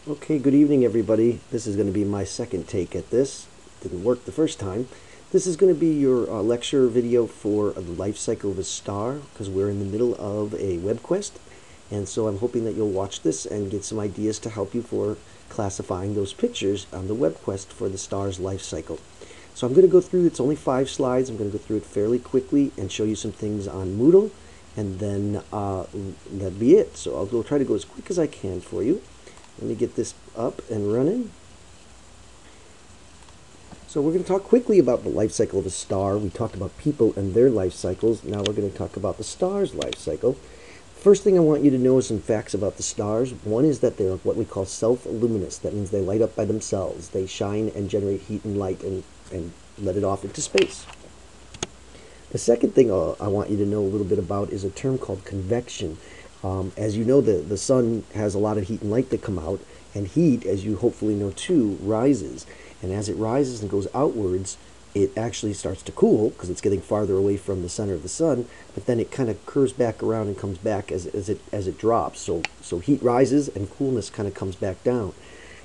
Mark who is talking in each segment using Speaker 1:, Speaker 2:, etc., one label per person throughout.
Speaker 1: Okay, good evening, everybody. This is going to be my second take at this. Didn't work the first time. This is going to be your lecture video for the life cycle of a star because we're in the middle of a web quest. And so I'm hoping that you'll watch this and get some ideas to help you for classifying those pictures on the web quest for the star's life cycle. So I'm going to go through, it's only 5 slides. I'm going to go through it fairly quickly and show you some things on Moodle. And then that'll be it. So I'll try to go as quick as I can for you. Let me get this up and running. So we're going to talk quickly about the life cycle of a star. We talked about people and their life cycles. Now we're going to talk about the star's life cycle. First thing I want you to know is some facts about the stars. One is that they're what we call self-luminous. That means they light up by themselves. They shine and generate heat and light and let it off into space. The second thing I want you to know a little bit about is a term called convection. As you know, the sun has a lot of heat and light that come out, and heat, as you hopefully know too, rises. And as it rises and goes outwards, it actually starts to cool because it's getting farther away from the center of the sun, but then it kind of curves back around and comes back as it drops. So heat rises and coolness kind of comes back down.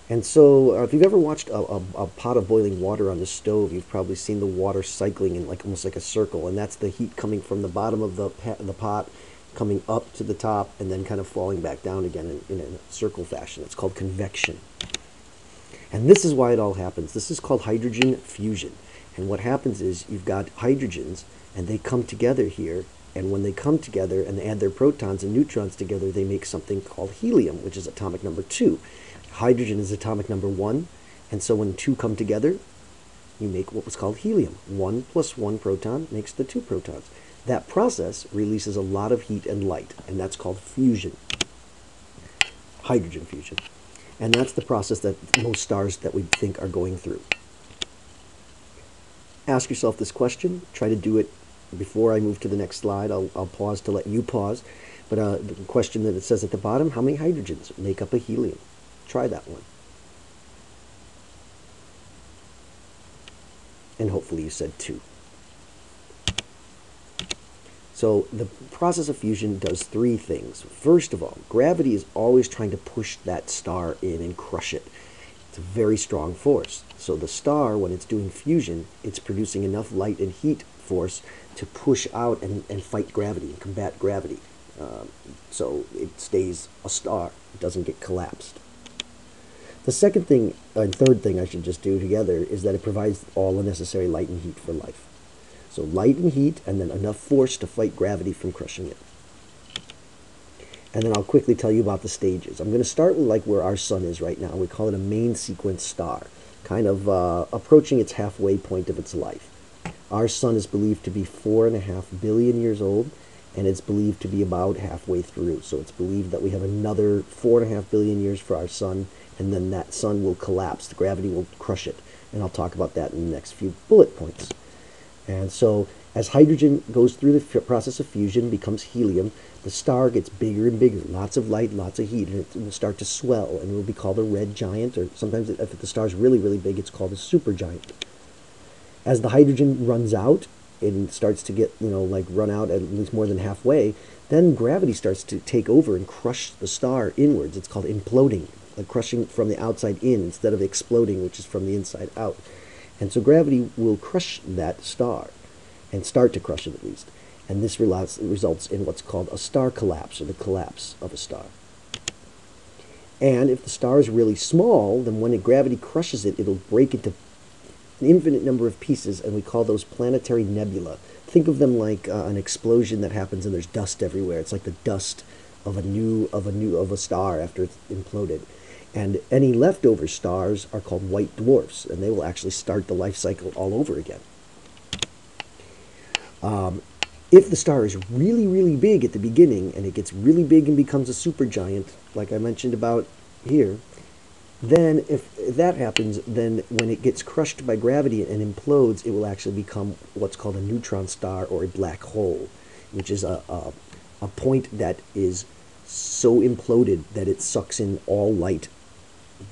Speaker 1: And so if you've ever watched a pot of boiling water on the stove, you've probably seen the water cycling in like almost like a circle, and that's the heat coming from the bottom of the pot coming up to the top and then kind of falling back down again in a circle fashion. It's called convection. And this is why it all happens. This is called hydrogen fusion. And what happens is you've got hydrogens and they come together here. And when they come together and they add their protons and neutrons together, they make something called helium, which is atomic number 2. Hydrogen is atomic number 1. And so when 2 come together, you make what was called helium. 1 plus 1 proton makes the 2 protons. That process releases a lot of heat and light, and that's called fusion, hydrogen fusion. And that's the process that most stars that we think are going through. Ask yourself this question. Try to do it before I move to the next slide. I'll pause to let you pause. But the question that it says at the bottom, how many hydrogens make up a helium? Try that one. And hopefully you said 2. So the process of fusion does 3 things. First of all, gravity is always trying to push that star in and crush it. It's a very strong force. So the star, when it's doing fusion, it's producing enough light and heat force to push out and fight gravity and combat gravity. So it stays a star. It doesn't get collapsed. The second thing, and third thing I should just do together, is that it provides all the necessary light and heat for life. So light and heat, and then enough force to fight gravity from crushing it. And then I'll quickly tell you about the stages. I'm going to start with like where our sun is right now. We call it a main sequence star, kind of approaching its halfway point of its life. Our sun is believed to be 4.5 billion years old, and it's believed to be about halfway through. So it's believed that we have another 4.5 billion years for our sun, and then that sun will collapse. The gravity will crush it. And I'll talk about that in the next few bullet points. And so as hydrogen goes through the process of fusion, becomes helium, the star gets bigger and bigger, lots of light, lots of heat, and it will start to swell, and it will be called a red giant, or sometimes if the star is really, really big, it's called a supergiant. As the hydrogen runs out and starts to get, like run out at least more than halfway, then gravity starts to take over and crush the star inwards. It's called imploding, like crushing from the outside in instead of exploding, which is from the inside out. And so gravity will crush that star, and start to crush it at least. And this results in what's called a star collapse, or the collapse of a star. And if the star is really small, then when gravity crushes it, it'll break into an infinite number of pieces, and we call those planetary nebula. Think of them like an explosion that happens and there's dust everywhere. It's like the dust of a star after it's imploded. And any leftover stars are called white dwarfs, and they will actually start the life cycle all over again. If the star is really, really big at the beginning, and it gets really big and becomes a supergiant, like I mentioned about here, then if that happens, then when it gets crushed by gravity and implodes, it will actually become what's called a neutron star, or a black hole, which is a point that is so imploded that it sucks in all light.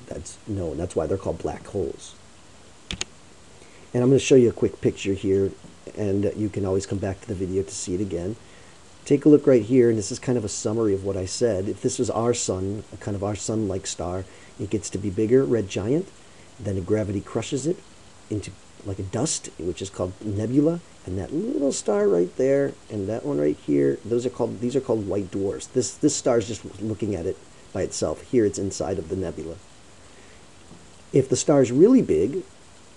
Speaker 1: That's why they're called black holes. And I'm going to show you a quick picture here, and you can always come back to the video to see it again. Take a look right here, and this is kind of a summary of what I said. If this was our sun, a kind of our sun-like star, it gets to be bigger, red giant, then gravity crushes it into like a dust, which is called nebula, and that little star right there, and that one right here, these are called white dwarfs. This star is just looking at it by itself. Here it's inside of the nebula. If the star is really big,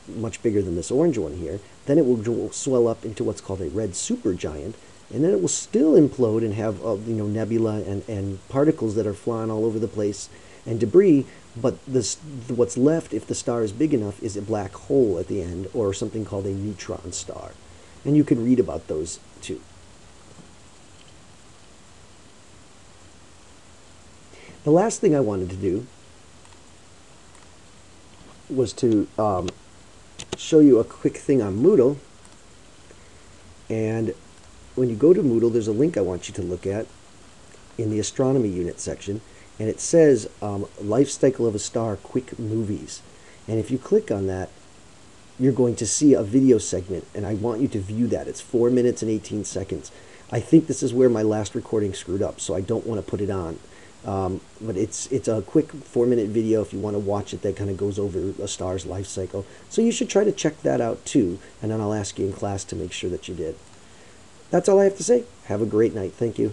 Speaker 1: much bigger than this orange one here, then it will swell up into what's called a red supergiant, and then it will still implode and have nebula and particles that are flying all over the place and debris. But what's left, if the star is big enough, is a black hole at the end, or something called a neutron star. And you can read about those too. The last thing I wanted to do was to show you a quick thing on Moodle. And when you go to Moodle, there's a link I want you to look at in the astronomy unit section, and it says Life Cycle of a Star Quick Movies. And if you click on that, you're going to see a video segment, and I want you to view that. It's 4 minutes and 18 seconds. I think this is where my last recording screwed up, so I don't want to put it on. But it's a quick 4-minute video if you want to watch it that kind of goes over a star's life cycle. So you should try to check that out too, and then I'll ask you in class to make sure that you did. That's all I have to say. Have a great night. Thank you.